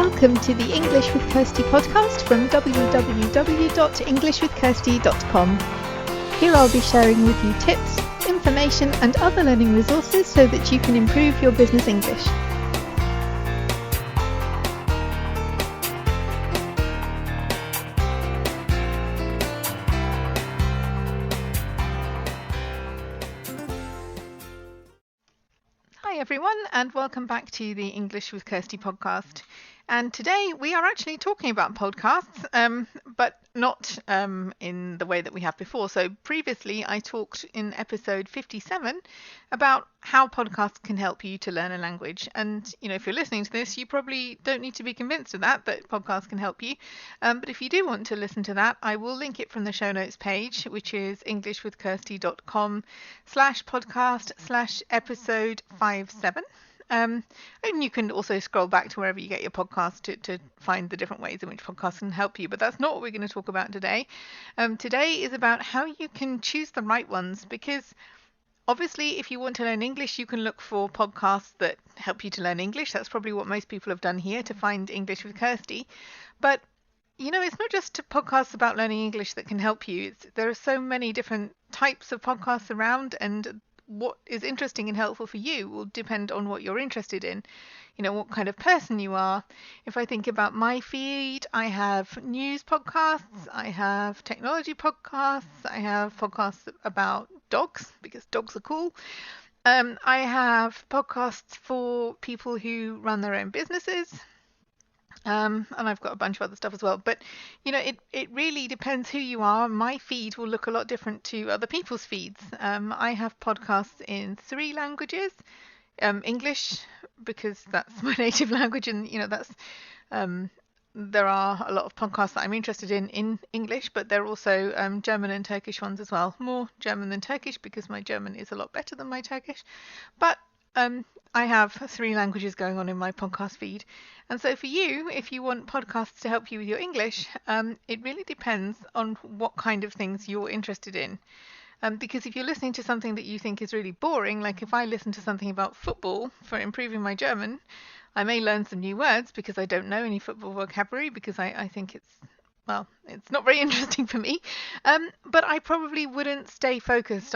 Welcome to the English with Kirsty podcast from www.englishwithkirsty.com. Here I'll be sharing with you tips, information and other learning resources so that you can improve your business English. Hi everyone, and welcome back to the English with Kirsty podcast. And today we are actually talking about podcasts, but not in the way that we have before. So previously I talked in episode 57 about how podcasts can help you to learn a language. And, if you're listening to this, you probably don't need to be convinced of that podcasts can help you. But if you do want to listen to that, I will link it from the show notes page, which is englishwithkirsty.com/podcast/episode 57. And you can also scroll back to wherever you get your podcast to find the different ways in which podcasts can help you. But that's not what we're going to talk about today. Today is about how you can choose the right ones, because obviously if you want to learn English, you can look for podcasts that help you to learn English. That's probably what most people have done here to find English with Kirsty. But it's not just podcasts about learning English that can help you. There are so many different types of podcasts around, and what is interesting and helpful for you will depend on what you're interested in, what kind of person you are. If I think about my feed, I have news podcasts, I have technology podcasts, I have podcasts about dogs because dogs are cool. I have podcasts for people who run their own businesses. And I've got a bunch of other stuff as well. But, it really depends who you are. My feed will look a lot different to other people's feeds. I have podcasts in 3 languages. English, because that's my native language. And, there are a lot of podcasts that I'm interested in English, but there are also German and Turkish ones as well. More German than Turkish because my German is a lot better than my Turkish. But I have 3 languages going on in my podcast feed. And so for you, if you want podcasts to help you with your English, it really depends on what kind of things you're interested in. Because if you're listening to something that you think is really boring, like if I listen to something about football for improving my German, I may learn some new words because I don't know any football vocabulary, because I think it's not very interesting for me. But I probably wouldn't stay focused.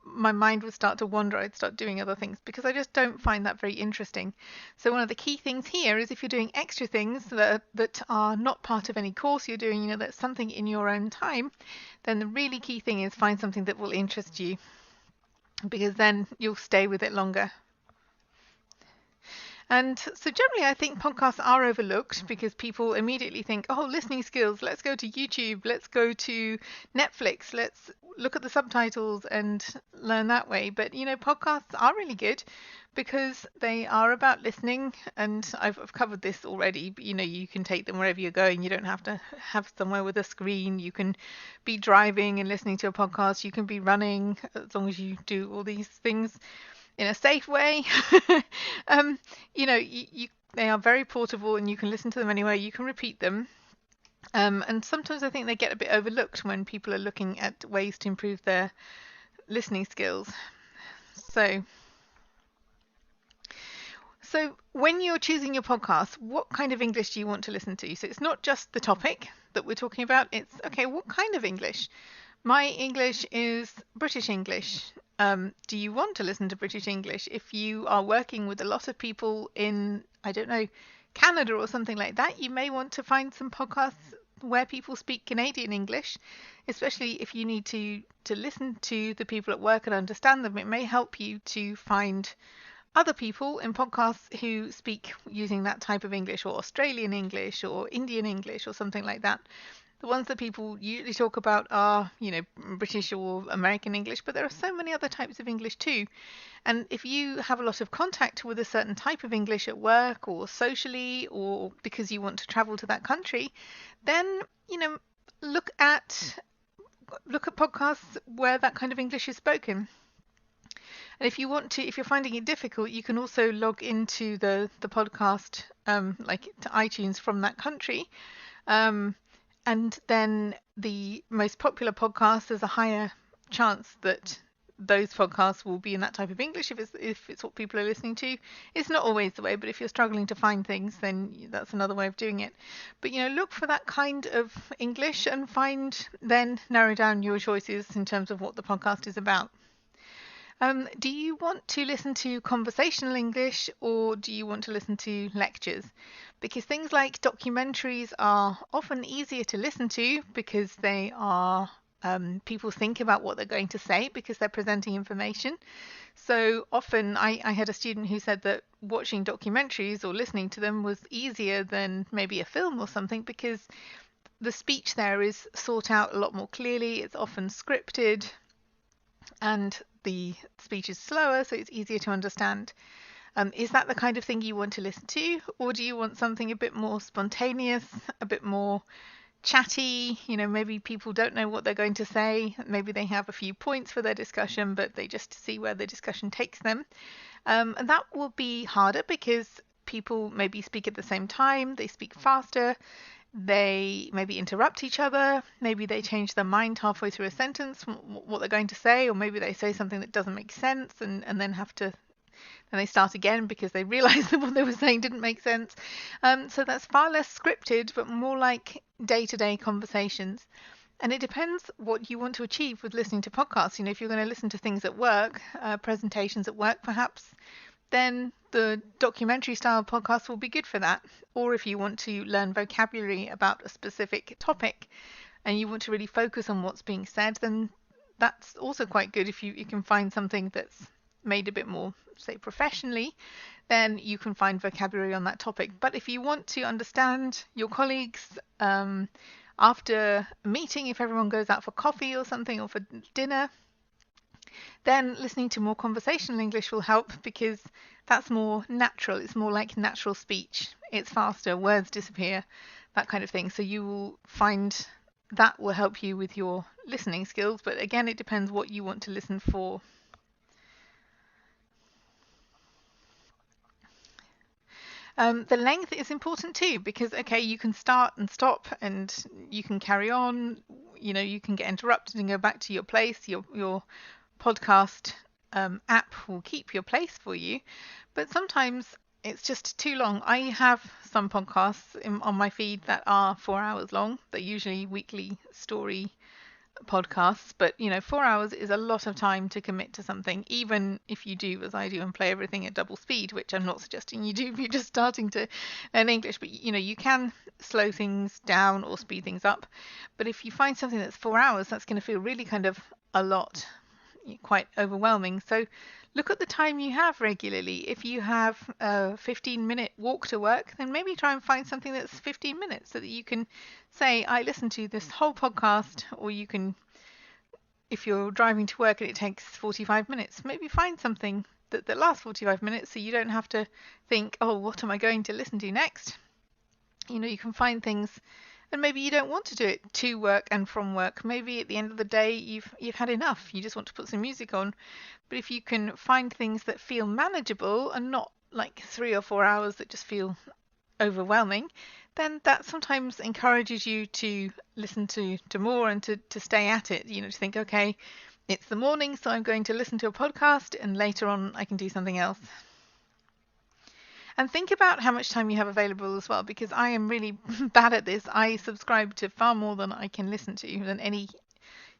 My mind would start to wander. I'd start doing other things because I just don't find that very interesting. So one of the key things here is if you're doing extra things that are not part of any course you're doing, that's something in your own time, then the really key thing is find something that will interest you, because then you'll stay with it longer. And so generally I think podcasts are overlooked because people immediately think, oh, listening skills, let's go to YouTube, let's go to Netflix, let's look at the subtitles and learn that way. But, podcasts are really good because they are about listening. And I've covered this already, but, you can take them wherever you're going. You don't have to have somewhere with a screen. You can be driving and listening to a podcast. You can be running, as long as you do all these things in a safe way. They are very portable and you can listen to them anywhere. You can repeat them. And sometimes I think they get a bit overlooked when people are looking at ways to improve their listening skills. So when you're choosing your podcast, what kind of English do you want to listen to? So it's not just the topic that we're talking about. It's, okay, what kind of English? My English is British English. Do you want to listen to British English? If you are working with a lot of people in, Canada or something like that, you may want to find some podcasts where people speak Canadian English, especially if you need to listen to the people at work and understand them. It may help you to find other people in podcasts who speak using that type of English, or Australian English or Indian English or something like that. The ones that people usually talk about are, British or American English, but there are so many other types of English too. And if you have a lot of contact with a certain type of English at work or socially, or because you want to travel to that country, then, look at podcasts where that kind of English is spoken. And if you're finding it difficult, you can also log into the podcast, like to iTunes from that country. And then the most popular podcast, there's a higher chance that those podcasts will be in that type of English if it's what people are listening to. It's not always the way, but if you're struggling to find things, then that's another way of doing it. But look for that kind of English and then narrow down your choices in terms of what the podcast is about. Do you want to listen to conversational English or do you want to listen to lectures? Because things like documentaries are often easier to listen to because they are people think about what they're going to say because they're presenting information. So often I had a student who said that watching documentaries or listening to them was easier than maybe a film or something because the speech there is sought out a lot more clearly. It's often scripted and the speech is slower, so it's easier to understand. Is that the kind of thing you want to listen to, or do you want something a bit more spontaneous, a bit more chatty? Maybe people don't know what they're going to say. Maybe they have a few points for their discussion, but they just see where the discussion takes them. And that will be harder because people maybe speak at the same time, they speak faster, they maybe interrupt each other, maybe they change their mind halfway through a sentence, what they're going to say, or maybe they say something that doesn't make sense and then they start again because they realize that what they were saying didn't make sense. So that's far less scripted, but more like day-to-day conversations. And it depends what you want to achieve with listening to podcasts. If you're going to listen to things at work, presentations at work perhaps, then the documentary style podcast will be good for that. Or if you want to learn vocabulary about a specific topic and you want to really focus on what's being said, then that's also quite good. If you can find something that's made a bit more, say, professionally, then you can find vocabulary on that topic. But if you want to understand your colleagues after a meeting, if everyone goes out for coffee or something or for dinner, then listening to more conversational English will help because that's more natural. It's more like natural speech. It's faster, words disappear, that kind of thing. So you will find that will help you with your listening skills. But again, it depends what you want to listen for. The length is important too because, okay, you can start and stop and you can carry on. You can get interrupted and go back to your place. Your podcast app will keep your place for you, but sometimes it's just too long. I have some podcasts on my feed that are 4 hours long. They're usually weekly story podcasts, but 4 hours is a lot of time to commit to something, even if you do as I do and play everything at double speed, which I'm not suggesting you do if you're just starting to learn English. But you can slow things down or speed things up, but if you find something that's 4 hours, that's going to feel really kind of a lot, quite overwhelming. So look at the time you have regularly. If you have a 15-minute walk to work, then maybe try and find something that's 15 minutes so that you can say, I listened to this whole podcast. Or you can, if you're driving to work and it takes 45 minutes, maybe find something that lasts 45 minutes so you don't have to think, oh, what am I going to listen to next? You can find things. And maybe you don't want to do it to work and from work. Maybe at the end of the day, you've had enough. You just want to put some music on. But if you can find things that feel manageable and not like 3 or 4 hours that just feel overwhelming, then that sometimes encourages you to listen to more and to stay at it. To think, okay, it's the morning, so I'm going to listen to a podcast and later on I can do something else. And think about how much time you have available as well, because I am really bad at this. I subscribe to far more than I can listen to, than any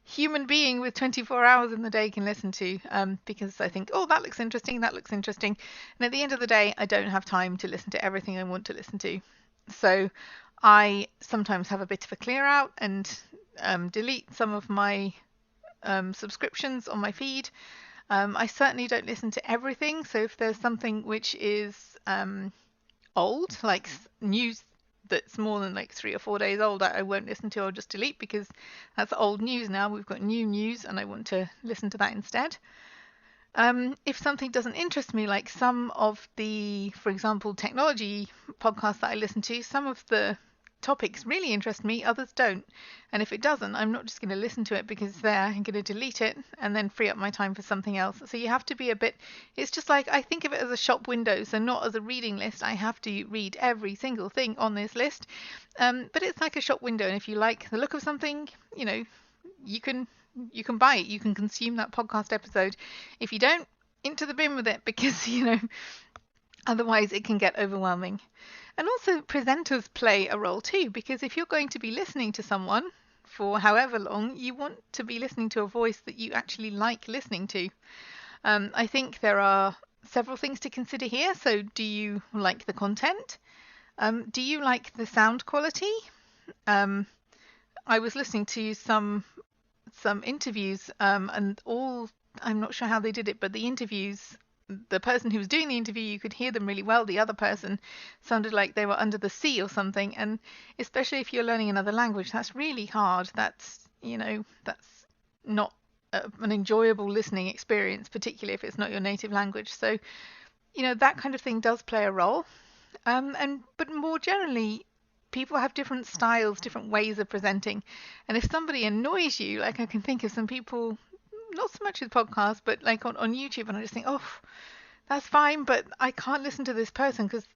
human being with 24 hours in the day can listen to, because I think, oh, that looks interesting, that looks interesting. And at the end of the day, I don't have time to listen to everything I want to listen to. So I sometimes have a bit of a clear out and delete some of my subscriptions on my feed. I certainly don't listen to everything. So if there's something which is old, like news that's more than like 3 or 4 days old, I won't listen to. I'll just delete because that's old news now. We've got new news and I want to listen to that instead. If something doesn't interest me, like some of the, for example, technology podcasts that I listen to, some of the topics really interest me, others don't. And if it doesn't, I'm not just going to listen to it because it's there. I'm going to delete it and then free up my time for something else. So you have to be a bit, it's just like, I think of it as a shop window, so not as a reading list. I have to read every single thing on this list. But it's like a shop window. And if you like the look of something, you can buy it, you can consume that podcast episode. If you don't, into the bin with it, because otherwise it can get overwhelming. And also presenters play a role too, because if you're going to be listening to someone for however long, you want to be listening to a voice that you actually like listening to. I think there are several things to consider here. So do you like the content? Do you like the sound quality? I was listening to some interviews, and all, I'm not sure how they did it, but the interviews, the person who was doing the interview, you could hear them really well. The other person sounded like they were under the sea or something. And especially if you're learning another language, that's really hard. That's not an enjoyable listening experience, particularly if it's not your native language. So, that kind of thing does play a role. But more generally, people have different styles, different ways of presenting. And if somebody annoys you, like I can think of some people, not so much with podcasts, but like on YouTube, and I just think, oh, that's fine, but I can't listen to this person because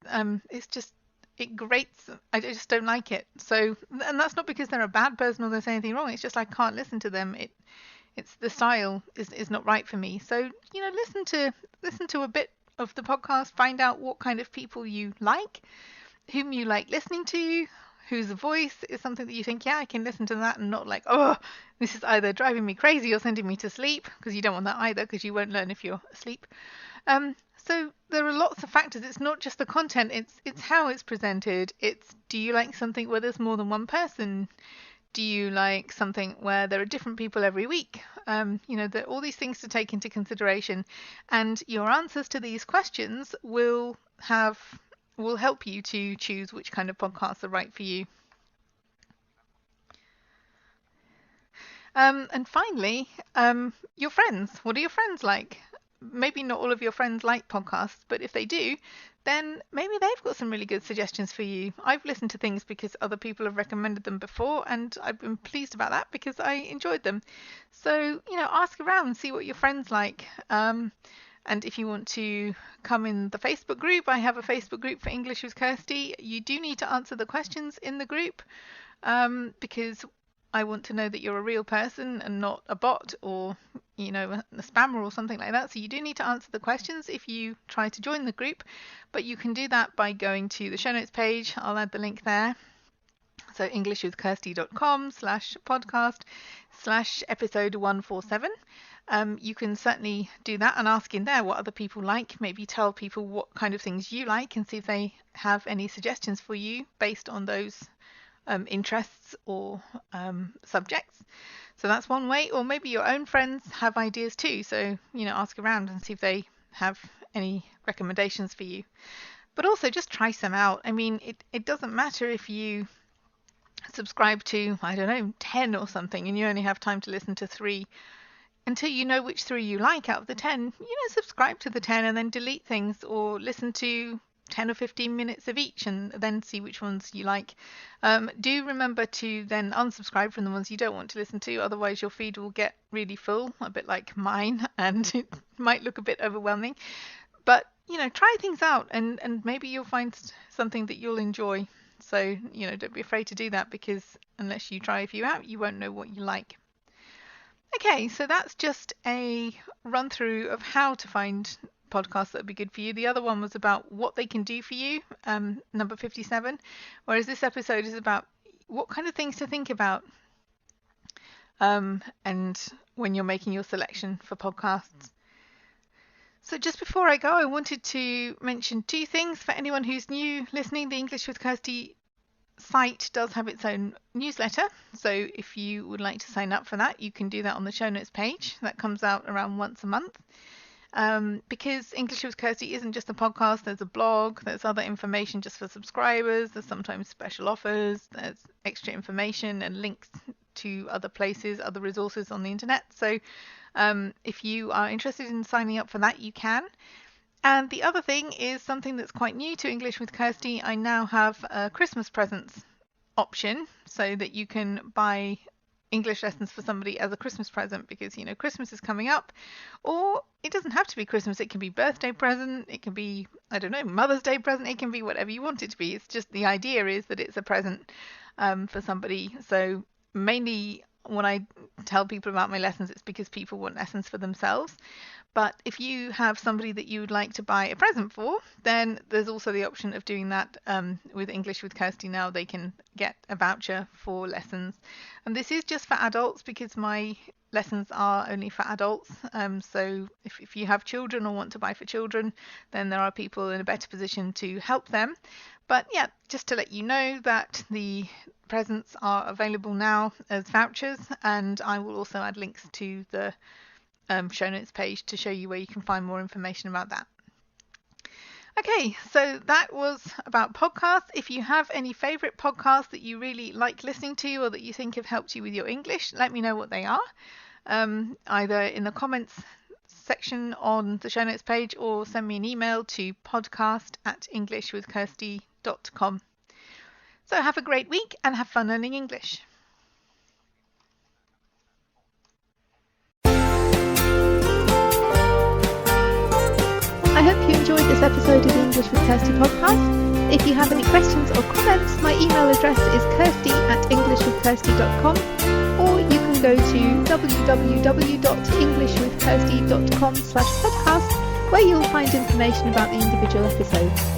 it grates. I just don't like it. So, and that's not because they're a bad person or there's anything wrong. It's just I can't listen to them. It's the style is not right for me. So, listen to a bit of the podcast, find out what kind of people you like, whom you like listening to, whose voice is something that you think, yeah, I can listen to that, and not like, oh, this is either driving me crazy or sending me to sleep, because you don't want that either, because you won't learn if you're asleep. So there are lots of factors. It's not just the content, it's how it's presented. It's, do you like something where there's more than one person? Do you like something where there are different people every week? There are all these things to take into consideration, and your answers to these questions will help you to choose which kind of podcasts are right for you. And finally, your friends. What are your friends like? Maybe not all of your friends like podcasts, but if they do, then maybe they've got some really good suggestions for you. I've listened to things because other people have recommended them before, and I've been pleased about that because I enjoyed them. So, ask around and see what your friends like. And if you want to come in the Facebook group, I have a Facebook group for English with Kirsty. You do need to answer the questions in the group, because I want to know that you're a real person and not a bot or, a spammer or something like that. So you do need to answer the questions if you try to join the group, but you can do that by going to the show notes page. I'll add the link there. So englishwithkirsty.com/podcast/episode 147. You can certainly do that and ask in there what other people like. Maybe tell people what kind of things you like and see if they have any suggestions for you based on those interests or subjects. So that's one way. Or maybe your own friends have ideas too. So, ask around and see if they have any recommendations for you. But also just try some out. I mean, it doesn't matter if you subscribe to, I don't know, 10 or something, and you only have time to listen to 3. Until you know which 3 you like out of the 10, subscribe to the 10 and then delete things, or listen to 10 or 15 minutes of each and then see which ones you like. Do remember to then unsubscribe from the ones you don't want to listen to, otherwise your feed will get really full, a bit like mine, and it might look a bit overwhelming. But, try things out, and maybe you'll find something that you'll enjoy. So, don't be afraid to do that, because unless you try a few out, you won't know what you like. Okay, so that's just a run through of how to find podcasts that would be good for you. The other one was about what they can do for you, number 57, whereas this episode is about what kind of things to think about, and when you're making your selection for podcasts. So just before I go, I wanted to mention 2 things for anyone who's new listening. The English with Kirsty site does have its own newsletter, so if you would like to sign up for that, you can do that on the show notes page. That comes out around once a month. Because English with Kirsty isn't just a podcast, there's a blog, there's other information just for subscribers, there's sometimes special offers, there's extra information and links to other places, other resources on the internet. So if you are interested in signing up for that, you can. And the other thing is something that's quite new to English with Kirsty. I now have a Christmas presents option, so that you can buy English lessons for somebody as a Christmas present, because Christmas is coming up, or it doesn't have to be Christmas. It can be birthday present, it can be, I don't know, Mother's Day present, it can be whatever you want it to be. It's just the idea is that it's a present for somebody. So mainly when I tell people about my lessons, it's because people want lessons for themselves. But if you have somebody that you would like to buy a present for, then there's also the option of doing that with English with Kirsty now. They can get a voucher for lessons. And this is just for adults because my lessons are only for adults. So if you have children or want to buy for children, then there are people in a better position to help them. But yeah, just to let you know that the presents are available now as vouchers, and I will also add links to the show notes page to show you where you can find more information about that. Okay, so that was about podcasts. If you have any favourite podcasts that you really like listening to or that you think have helped you with your English, let me know what they are, either in the comments section on the show notes page or send me an email to podcast@englishwithkirsty.com. So have a great week and have fun learning English. I hope you enjoyed this episode of the English with Kirsty podcast. If you have any questions or comments, my email address is kirsty@englishwithkirsty.com, or you can go to www.englishwithkirsty.com/podcast, where you'll find information about the individual episodes.